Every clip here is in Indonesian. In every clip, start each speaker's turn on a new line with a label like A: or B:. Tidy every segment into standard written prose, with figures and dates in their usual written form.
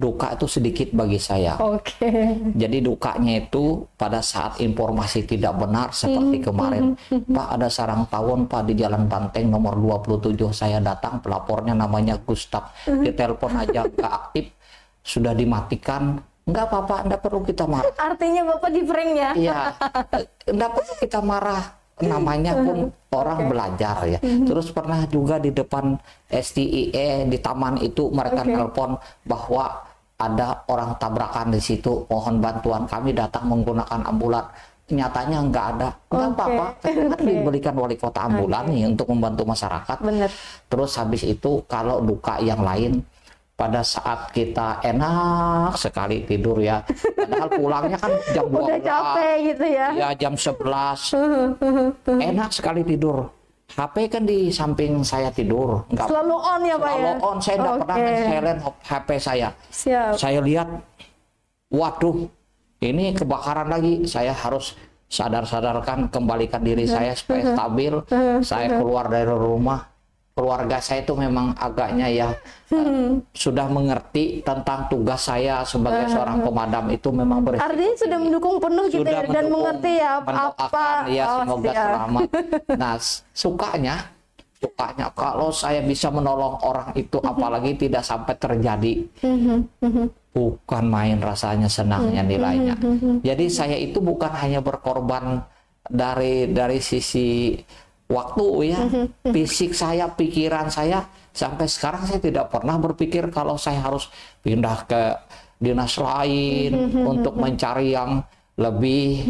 A: duka itu sedikit bagi saya.
B: Oke.
A: Jadi dukanya itu pada saat informasi tidak benar seperti kemarin. Pak, ada sarang tawon Pak di Jalan Banteng nomor 27. Saya datang, pelapornya namanya Gustaf. Ditelepon aja nggak aktif, sudah dimatikan. Nggak apa-apa, nggak perlu kita marah.
B: Artinya Bapak di prank ya?
A: Iya, nggak perlu kita marah. Namanya pun orang belajar ya. Terus pernah juga di depan STIE di taman itu mereka telepon bahwa ada orang tabrakan di situ, mohon bantuan, kami datang menggunakan ambulan. Nyatanya nggak ada, nggak apa-apa, kan diberikan wali kota ambulan nih untuk membantu masyarakat.
B: Bener.
A: Terus habis itu kalau duka yang lain, pada saat kita enak sekali tidur ya, padahal pulangnya kan jam 12.
B: Udah capek gitu ya?
A: Ya jam 11, enak sekali tidur. HP kan di samping saya tidur, nggak
B: Selalu on ya Pak ya?
A: selalu on, saya nggak pernah silent HP saya.
B: Siap.
A: Saya lihat, waduh, ini kebakaran lagi. Saya harus sadarkan, kembalikan diri saya supaya stabil. Saya keluar dari rumah. Keluarga saya itu memang agaknya ya sudah mengerti tentang tugas saya sebagai seorang pemadam itu memang berisiko.
B: Artinya sudah mendukung penuh gitu ya, dan mengerti ya apa.
A: Ya semoga
B: siap.
A: selamat. Nah, sukanya kalau saya bisa menolong orang itu, apalagi tidak sampai terjadi, bukan main rasanya senangnya nilainya. Jadi saya itu bukan hanya berkorban dari sisi waktu ya, fisik saya, pikiran saya, sampai sekarang saya tidak pernah berpikir kalau saya harus pindah ke dinas lain untuk mencari yang lebih.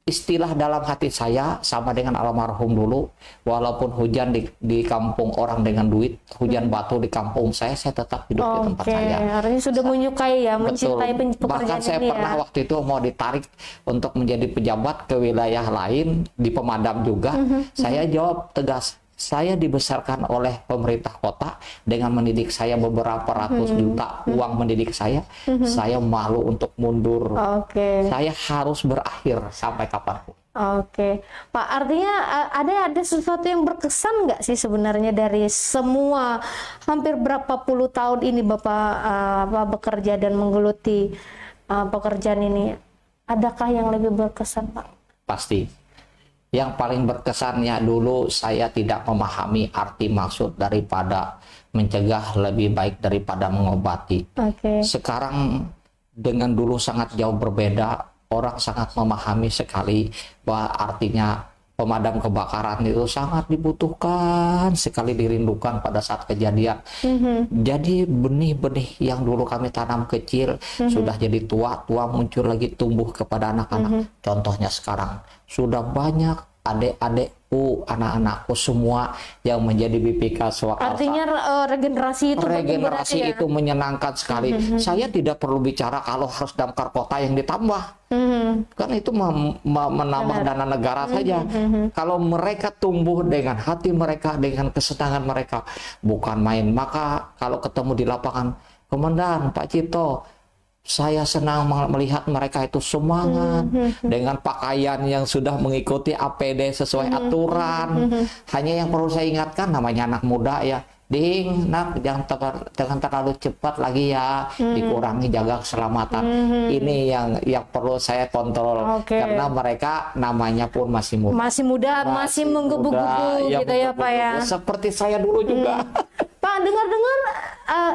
A: Istilah dalam hati saya sama dengan almarhum dulu, walaupun hujan di kampung orang dengan duit, hujan batu di kampung saya tetap hidup di tempat saya.
B: Artinya sudah menyukai ya, mencintai pekerjaan
A: Bahkan saya
B: ini
A: pernah
B: ya.
A: waktu itu mau ditarik untuk menjadi pejabat ke wilayah lain di pemadam juga. Saya jawab tegas, saya dibesarkan oleh pemerintah kota dengan mendidik saya beberapa ratus juta uang mendidik saya. Saya malu untuk mundur. Saya harus berakhir sampai kapanpun.
B: Pak, artinya ada sesuatu yang berkesan nggak sih sebenarnya dari semua hampir berapa puluh tahun ini Bapak bekerja dan menggeluti pekerjaan ini? Adakah yang lebih berkesan, Pak?
A: Pasti. Yang paling berkesannya dulu saya tidak memahami arti maksud daripada mencegah lebih baik daripada mengobati. Sekarang dengan dulu sangat jauh berbeda. Orang sangat memahami sekali bahwa artinya pemadam kebakaran itu sangat dibutuhkan sekali, dirindukan pada saat kejadian. Jadi benih-benih yang dulu kami tanam kecil sudah jadi tua muncul lagi tumbuh kepada anak-anak. Contohnya sekarang sudah banyak adik-adikku, anak-anakku semua yang menjadi BPK Swakarsa.
B: Artinya regenerasi
A: itu menyenangkan sekali. Saya tidak perlu bicara kalau harus damkar kota yang ditambah. Kan itu menambah dana negara saja. Kalau mereka tumbuh dengan hati mereka, dengan kesenangan mereka, bukan main. Maka kalau ketemu di lapangan, Komandan, Pak Cipto, saya senang melihat mereka itu semangat dengan pakaian yang sudah mengikuti APD sesuai aturan. Hanya yang perlu saya ingatkan, namanya anak muda ya, Ding, nak, jangan terlalu cepat lagi ya, dikurangi, jaga keselamatan. Ini yang perlu saya kontrol, karena mereka namanya pun masih muda.
B: Masih menggebu-gebu gitu ya Pak ya.
A: Seperti saya dulu juga.
B: Pak, dengar-dengar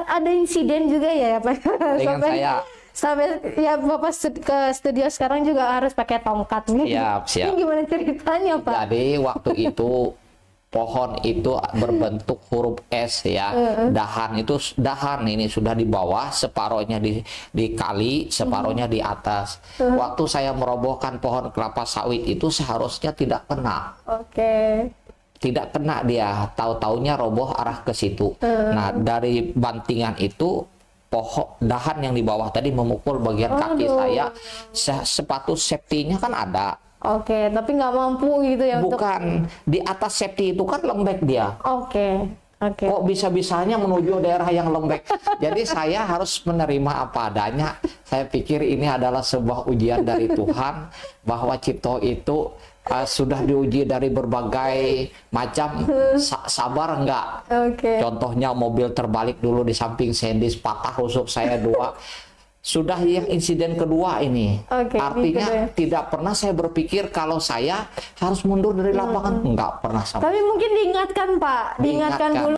B: ada insiden juga ya Pak?
A: Dengan saya.
B: Sampai ya Bapak ke studio sekarang juga harus pakai tongkat nih.
A: Siap.
B: Ini gimana ceritanya Pak?
A: Jadi waktu itu pohon itu berbentuk huruf S ya. Dahan ini sudah di bawah, separohnya di kali, separohnya di atas. Waktu saya merobohkan pohon kelapa sawit itu seharusnya tidak kena. Tidak kena dia, tahu-taunya roboh arah ke situ. Nah, dari bantingan itu dahan yang di bawah tadi memukul bagian kaki saya. Sepatu safety-nya kan ada.
B: Tapi nggak mampu gitu ya?
A: Bukan, di atas safety itu kan lembek dia. Kok bisa-bisanya menuju daerah yang lembek? Jadi saya harus menerima apa adanya. Saya pikir ini adalah sebuah ujian dari Tuhan bahwa Cipto itu sudah diuji dari berbagai macam, sabar enggak? Contohnya mobil terbalik dulu di samping Sendis, patah rusuk saya 2. Sudah yang insiden kedua ini, artinya tidak pernah saya berpikir kalau saya harus mundur dari lapangan, enggak pernah.
B: Tapi mungkin diingatkan Pak, diingatkan dulu